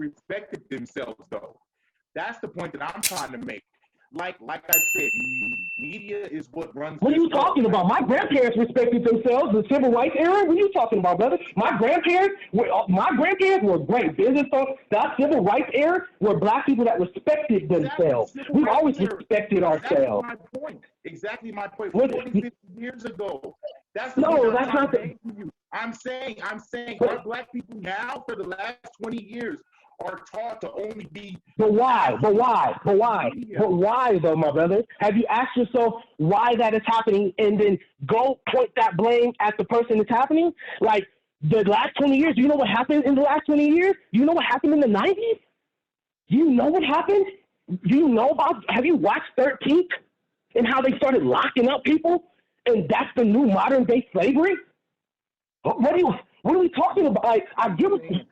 respected themselves, though. That's the point that I'm trying to make. Like I said, media is what runs. What are you talking about? My grandparents respected themselves. The civil rights era. What are you talking about, brother? My grandparents were great business folks. That civil rights era were black people that respected themselves. We've always respected ourselves. Exactly my point. 40, 50 years ago. That's the no, that's not the. I'm saying, our black people now for the last 20 years are taught to only be. But why though, my brother? Have you asked yourself why that is happening, and then go point that blame at the person that's happening? Like the last 20 years, do you know what happened in the last 20 years? Do you know what happened in the 90s? Do you know what happened? Do you know have you watched 13th and how they started locking up people? And that's the new modern day slavery? What are we talking about? Like, I give it. You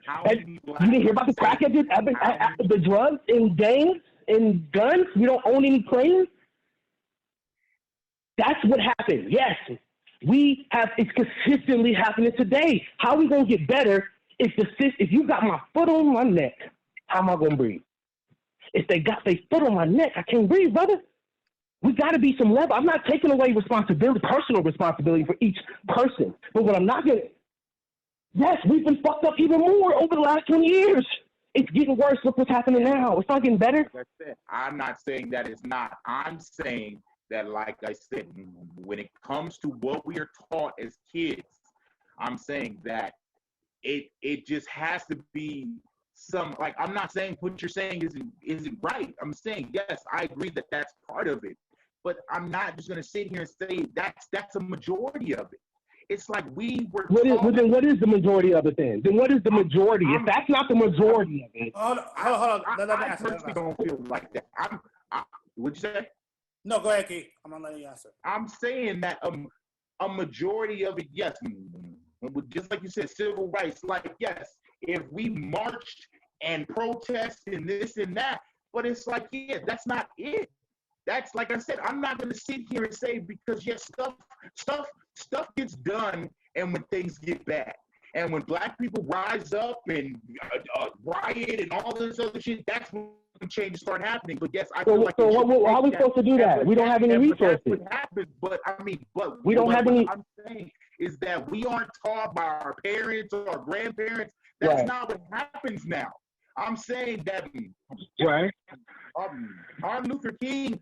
didn't hear about the crackheads, the drugs and gangs and guns? We don't own any planes? That's what happened. Yes. It's consistently happening today. How are we going to get better if you got my foot on my neck? How am I going to breathe? If they got their foot on my neck, I can't breathe, brother. We got to be some level. I'm not taking away personal responsibility for each person. But what I'm not going to, yes, we've been fucked up even more over the last 20 years. It's getting worse. Look what's happening now. It's not getting better. Like I said, I'm not saying that it's not. I'm saying that, like I said, when it comes to what we are taught as kids, I'm saying that it just has to be some, like, I'm not saying what you're saying isn't right. I'm saying, yes, I agree that that's part of it. But I'm not just going to sit here and say that's a majority of it. It's like we were. Then what is the majority of it then? Then what is the majority? If that's not the majority of it. Hold on. I personally don't feel like that. What'd you say? No, go ahead, Keith. I'm going to let you answer. I'm saying that a majority of it, yes. Just like you said, civil rights. Like, yes, if we marched and protested and this and that, but it's like, yeah, that's not it. That's, like I said, I'm not going to sit here and say, because yes, stuff gets done, and when things get bad, and when black people rise up and riot and all this other shit, that's when changes start happening. But yes, I feel like. So how are we supposed to do that? We don't have any resources. That's what happens. But we don't have any. What I'm saying is that we aren't taught by our parents or our grandparents. That's not what happens now. I'm saying that Martin Luther King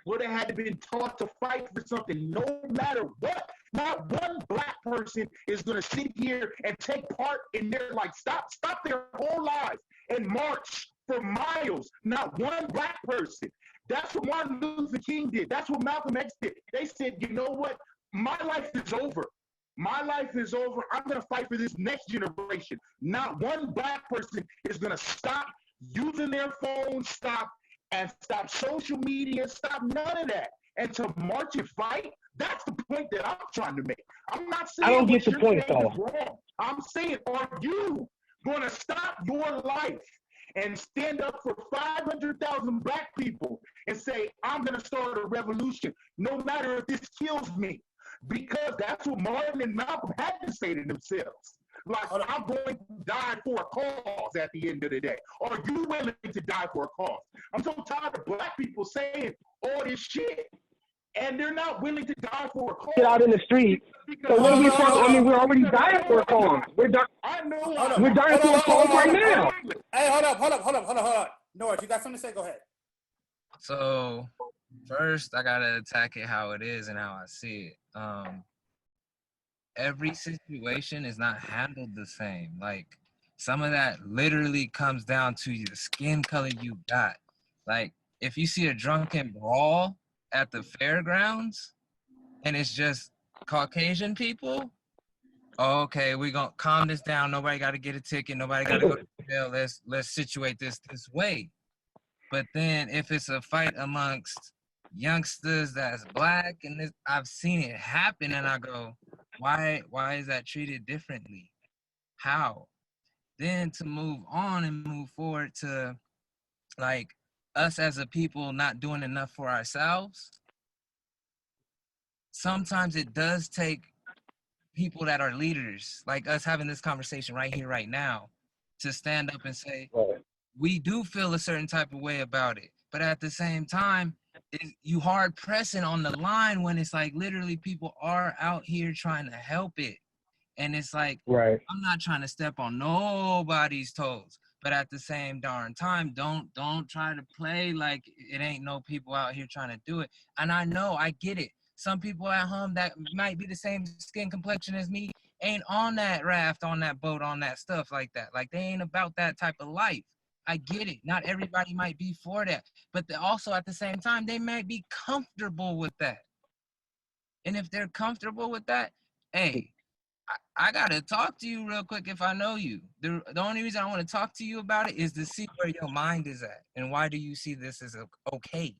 would have had to been taught to fight for something no matter what. Not one black person is going to sit here and take part in their, like, stop their whole lives and march for miles. Not one black person. That's what Martin Luther King did. That's what Malcolm X did. They said, you know what? My life is over. My life is over. I'm going to fight for this next generation. Not one black person is going to stop using their phone, stop social media, stop none of that. And to march and fight, that's the point that I'm trying to make. I'm not saying I don't get the point, though. Wrong. I'm saying, are you going to stop your life and stand up for 500,000 black people and say, I'm going to start a revolution, no matter if this kills me? Because that's what Martin and Malcolm had to say to themselves. Like, I'm going to die for a cause at the end of the day. Are you willing to die for a cause? I'm so tired of black people saying all this shit, and they're not willing to die for a cause. Get out in the street. So what are we talking? I mean, we're already dying for a cause. We're dying for a cause right now. Hey, hold up. Norris, you got something to say? Go ahead. So first, I gotta attack it how it is and how I see it. Every situation is not handled the same. Like, some of that literally comes down to the skin color you got. Like, if you see a drunken brawl at the fairgrounds and it's just Caucasian people, okay, we're gonna calm this down. Nobody got to get a ticket. Nobody got to go to jail. Let's situate this way. But then if it's a fight amongst youngsters that's black, and this, I've seen it happen, and I go, why is that treated differently? How? Then to move on and move forward to, like, us as a people not doing enough for ourselves. Sometimes it does take people that are leaders, like us having this conversation right here, right now, to stand up and say, Right. we do feel a certain type of way about it. But at the same time, you hard pressing on the line when it's like literally people are out here trying to help it. And it's like, Right. I'm not trying to step on nobody's toes. But at the same darn time, don't try to play like it ain't no people out here trying to do it. And I know, I get it. Some people at home that might be the same skin complexion as me ain't on that raft, on that boat, on that stuff like that. Like they ain't about that type of life. I get it. Not everybody might be for that. But also at the same time, they might be comfortable with that. And if they're comfortable with that, hey, I gotta talk to you real quick if I know you. The only reason I want to talk to you about it is to see where your mind is at and why do you see this as okay.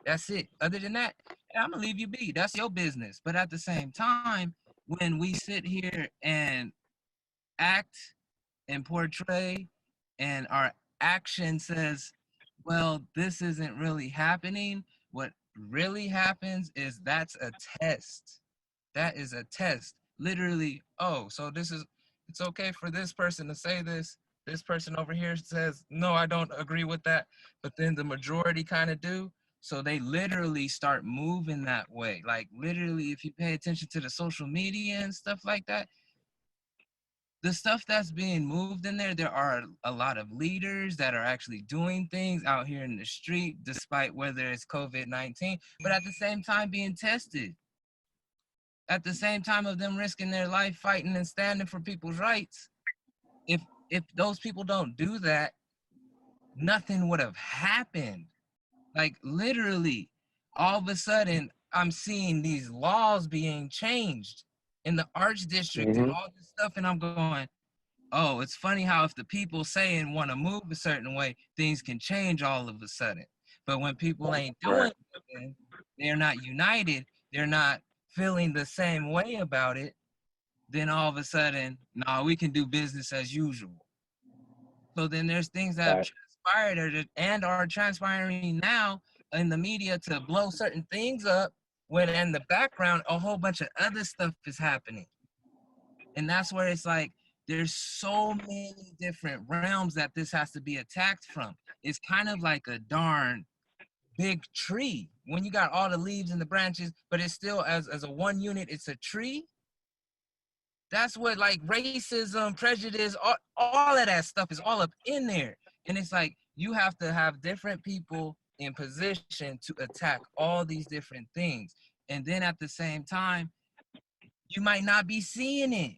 That's it. Other than that, I'm gonna leave you be. That's your business. But at the same time, when we sit here and act and portray, and our action says, well, this isn't really happening. What really happens is that's a test. That is a test. Literally, oh, so it's okay for this person to say this. This person over here says, no, I don't agree with that. But then the majority kind of do. So they literally start moving that way. Like literally, if you pay attention to the social media and stuff like that, the stuff that's being moved in there are a lot of leaders that are actually doing things out here in the street, despite whether it's COVID-19, but at the same time being tested. At the same time of them risking their life fighting and standing for people's rights, if those people don't do that, nothing would have happened. Like literally, all of a sudden, I'm seeing these laws being changed in the arts district and all this stuff, and I'm going, oh, it's funny how if the people say and want to move a certain way, things can change all of a sudden. But when people ain't doing something, they're not united, they're not feeling the same way about it, then all of a sudden, no, we can do business as usual. So then there's things that have transpired and are transpiring now in the media to blow certain things up when in the background, a whole bunch of other stuff is happening. And that's where it's like, there's so many different realms that this has to be attacked from. It's kind of like a darn big tree. When you got all the leaves and the branches, but it's still as a one unit, it's a tree. That's what like racism, prejudice, all of that stuff is all up in there. And it's like, you have to have different people in position to attack all these different things. And then at the same time, you might not be seeing it.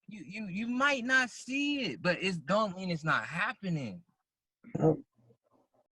You might not see it, but it don't mean it's not happening.